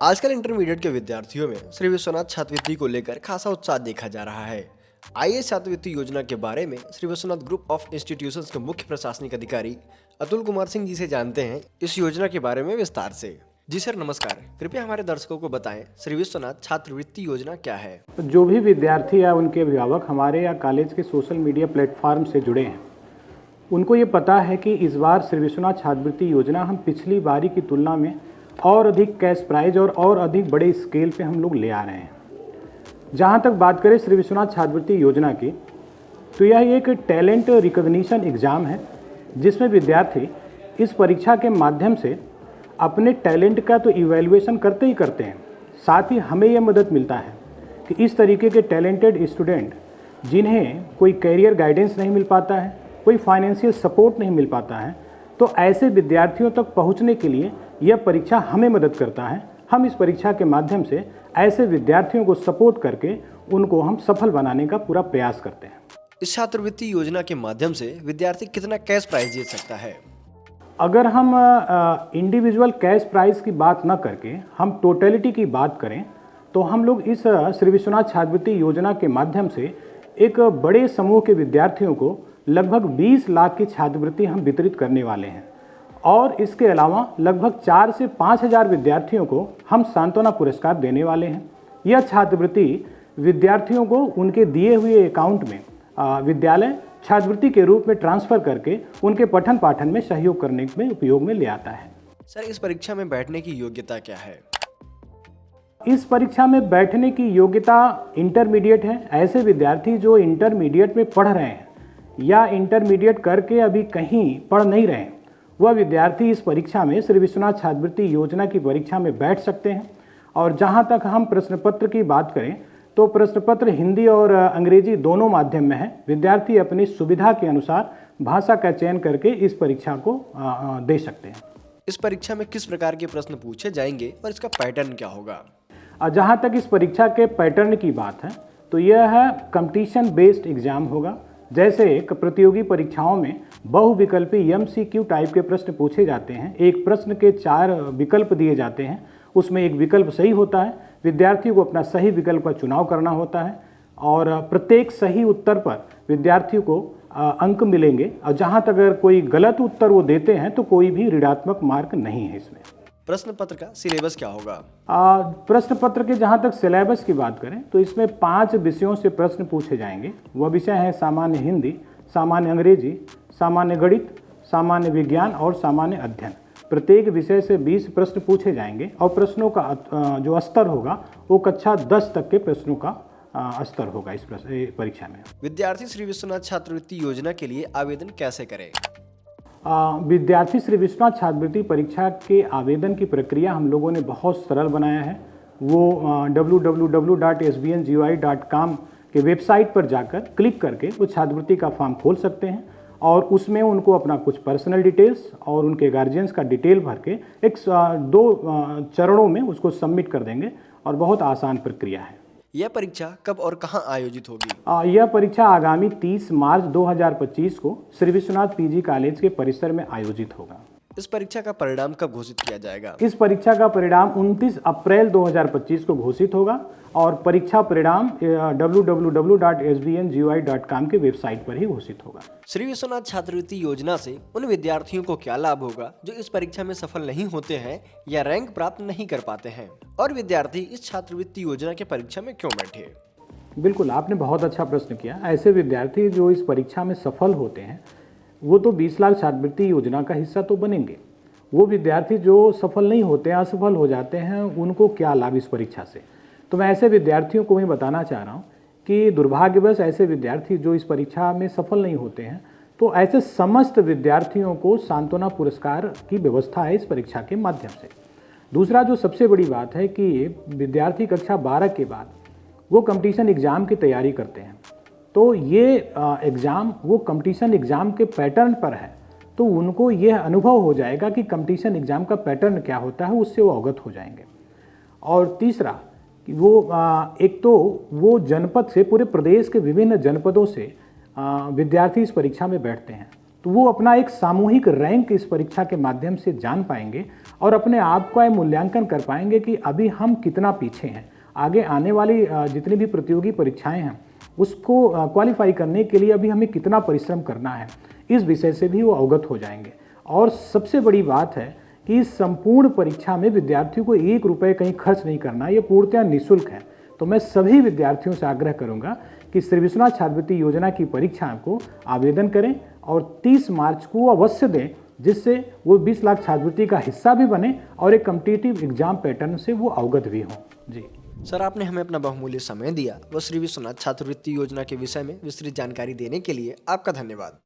आजकल इंटरमीडिएट के विद्यार्थियों में श्री विश्वनाथ छात्रवृत्ति को लेकर खासा उत्साह देखा जा रहा है। आइए छात्रवृत्ति योजना के बारे में Shri Vishwanath group of institutions के मुख्य प्रशासनिक अधिकारी अतुल कुमार सिंह जी से जानते हैं इस योजना के बारे में विस्तार से। जी सर नमस्कार, कृपया हमारे दर्शकों को बताएं श्री विश्वनाथ छात्रवृत्ति योजना क्या है। जो भी विद्यार्थी या उनके अभिभावक हमारे या कॉलेज के सोशल मीडिया प्लेटफॉर्म से जुड़े हैं, उनको ये पता है कि इस बार श्री विश्वनाथ छात्रवृत्ति योजना हम पिछली बारी की तुलना में और अधिक कैश प्राइज और अधिक बड़े स्केल पे हम लोग ले आ रहे हैं। जहाँ तक बात करें श्री विश्वनाथ छात्रवृत्ति योजना की, तो यह एक टैलेंट रिकॉग्निशन एग्ज़ाम है जिसमें विद्यार्थी इस परीक्षा के माध्यम से अपने टैलेंट का तो इवैल्यूएशन करते ही करते हैं, साथ ही हमें यह मदद मिलता है कि इस तरीके के टैलेंटेड स्टूडेंट जिन्हें कोई कैरियर गाइडेंस नहीं मिल पाता है, कोई फाइनेंशियल सपोर्ट नहीं मिल पाता है, तो ऐसे विद्यार्थियों तक पहुंचने के लिए यह परीक्षा हमें मदद करता है। हम इस परीक्षा के माध्यम से ऐसे विद्यार्थियों को सपोर्ट करके उनको हम सफल बनाने का पूरा प्रयास करते हैं। इस छात्रवृत्ति योजना के माध्यम से विद्यार्थी कितना कैश प्राइज जीत सकता है? अगर हम इंडिविजुअल कैश प्राइज की बात न करके हम टोटलिटी की बात करें, तो हम लोग इस श्री विश्वनाथ छात्रवृत्ति योजना के माध्यम से एक बड़े समूह के विद्यार्थियों को लगभग 20 लाख की छात्रवृत्ति हम वितरित करने वाले हैं और इसके अलावा लगभग 4 से 5 हज़ार विद्यार्थियों को हम सांत्वना पुरस्कार देने वाले हैं। यह छात्रवृत्ति विद्यार्थियों को उनके दिए हुए अकाउंट में विद्यालय छात्रवृत्ति के रूप में ट्रांसफ़र करके उनके पठन पाठन में सहयोग करने में उपयोग में ले आता है। सर इस परीक्षा में बैठने की योग्यता क्या है? इस परीक्षा में बैठने की योग्यता इंटरमीडिएट है। ऐसे विद्यार्थी जो इंटरमीडिएट में पढ़ रहे हैं या इंटरमीडिएट करके अभी कहीं पढ़ नहीं रहे हैं, वह विद्यार्थी इस परीक्षा में श्री विश्वनाथ छात्रवृत्ति योजना की परीक्षा में बैठ सकते हैं। और जहां तक हम प्रश्न पत्र की बात करें, तो प्रश्न पत्र हिंदी और अंग्रेजी दोनों माध्यम में है। विद्यार्थी अपनी सुविधा के अनुसार भाषा का चयन करके इस परीक्षा को दे सकते हैं। इस परीक्षा में किस प्रकार के प्रश्न पूछे जाएंगे और इसका पैटर्न क्या होगा? जहाँ तक इस परीक्षा के पैटर्न की बात है, तो यह है कंपटीशन बेस्ड एग्जाम होगा। जैसे प्रतियोगी परीक्षाओं में बहुविकल्पी MCQ टाइप के प्रश्न पूछे जाते हैं, एक प्रश्न के 4 विकल्प दिए जाते हैं, उसमें एक विकल्प सही होता है, विद्यार्थियों को अपना सही विकल्प का चुनाव करना होता है और प्रत्येक सही उत्तर पर विद्यार्थियों को अंक मिलेंगे। और जहाँ तक अगर कोई गलत उत्तर वो देते हैं तो कोई भी ऋणात्मक मार्क नहीं है इसमें। प्रश्न पत्र का सिलेबस क्या होगा? प्रश्न पत्र के जहाँ तक सिलेबस की बात करें, तो इसमें 5 विषयों से प्रश्न पूछे जाएंगे। वह विषय हैं सामान्य हिंदी, सामान्य अंग्रेजी, सामान्य गणित, सामान्य विज्ञान और सामान्य अध्ययन। प्रत्येक विषय से 20 प्रश्न पूछे जाएंगे और प्रश्नों का जो स्तर होगा वो कक्षा 10 तक के प्रश्नों का स्तर होगा इस परीक्षा में। विद्यार्थी श्री विश्वनाथ छात्रवृत्ति योजना के लिए आवेदन कैसे करें? विद्यार्थी श्री विश्वनाथ छात्रवृत्ति परीक्षा के आवेदन की प्रक्रिया हम लोगों ने बहुत सरल बनाया है। वो www.sbngui.com के वेबसाइट पर जाकर क्लिक करके वो छात्रवृत्ति का फॉर्म खोल सकते हैं और उसमें उनको अपना कुछ पर्सनल डिटेल्स और उनके गार्जियंस का डिटेल भर के 2 चरणों में उसको सबमिट कर देंगे और बहुत आसान प्रक्रिया है। यह परीक्षा कब और कहां आयोजित होगी? यह परीक्षा आगामी 30 मार्च 2025 को श्री विश्वनाथ PG कॉलेज के परिसर में आयोजित होगा। इस परीक्षा का परिणाम कब घोषित किया जाएगा? इस परीक्षा का परिणाम 29 अप्रैल 2025 को घोषित होगा और परीक्षा परिणाम www.sbngui.com के वेबसाइट पर ही घोषित होगा। श्री विश्वनाथ छात्रवृत्ति योजना से उन विद्यार्थियों को क्या लाभ होगा जो इस परीक्षा में सफल नहीं होते हैं या रैंक प्राप्त नहीं कर पाते हैं, और विद्यार्थी इस छात्रवृत्ति योजना के परीक्षा में क्यों बैठे? बिल्कुल, आपने बहुत अच्छा प्रश्न किया। ऐसे विद्यार्थी जो इस परीक्षा में सफल होते हैं वो तो 20 लाख छात्रवृत्ति योजना का हिस्सा तो बनेंगे। वो विद्यार्थी जो सफल नहीं होते, असफल हो जाते हैं, उनको क्या लाभ इस परीक्षा से? तो मैं ऐसे विद्यार्थियों को भी बताना चाह रहा हूँ कि दुर्भाग्यवश ऐसे विद्यार्थी जो इस परीक्षा में सफल नहीं होते हैं, तो ऐसे समस्त विद्यार्थियों को सांत्वना पुरस्कार की व्यवस्था है इस परीक्षा के माध्यम से। दूसरा जो सबसे बड़ी बात है कि विद्यार्थी कक्षा 12 के बाद वो कंपटीशन एग्ज़ाम की तैयारी करते हैं, तो ये एग्ज़ाम वो कंपटीशन एग्ज़ाम के पैटर्न पर है, तो उनको यह अनुभव हो जाएगा कि कंपटीशन एग्ज़ाम का पैटर्न क्या होता है, उससे वो अवगत हो जाएंगे। और तीसरा कि वो एक तो वो जनपद से, पूरे प्रदेश के विभिन्न जनपदों से विद्यार्थी इस परीक्षा में बैठते हैं, तो वो अपना एक सामूहिक रैंक इस परीक्षा के माध्यम से जान पाएंगे और अपने आप का मूल्यांकन कर पाएंगे कि अभी हम कितना पीछे हैं। आगे आने वाली जितनी भी प्रतियोगी परीक्षाएं हैं उसको क्वालिफाई करने के लिए अभी हमें कितना परिश्रम करना है, इस विषय से भी वो अवगत हो जाएंगे। और सबसे बड़ी बात है कि इस संपूर्ण परीक्षा में विद्यार्थियों को 1 रुपये कहीं खर्च नहीं करना, ये पूर्णतः निःशुल्क है। तो मैं सभी विद्यार्थियों से आग्रह करूंगा कि श्री विश्वनाथ छात्रवृत्ति योजना की परीक्षा को आवेदन करें और 30 मार्च को अवश्य दें, जिससे वो 20 लाख छात्रवृत्ति का हिस्सा भी बने और एक कॉम्पिटिटिव एग्जाम पैटर्न से वो अवगत भी हों। जी सर, आपने हमें अपना बहुमूल्य समय दिया व श्री विश्वनाथ छात्रवृत्ति योजना के विषय में विस्तृत जानकारी देने के लिए आपका धन्यवाद।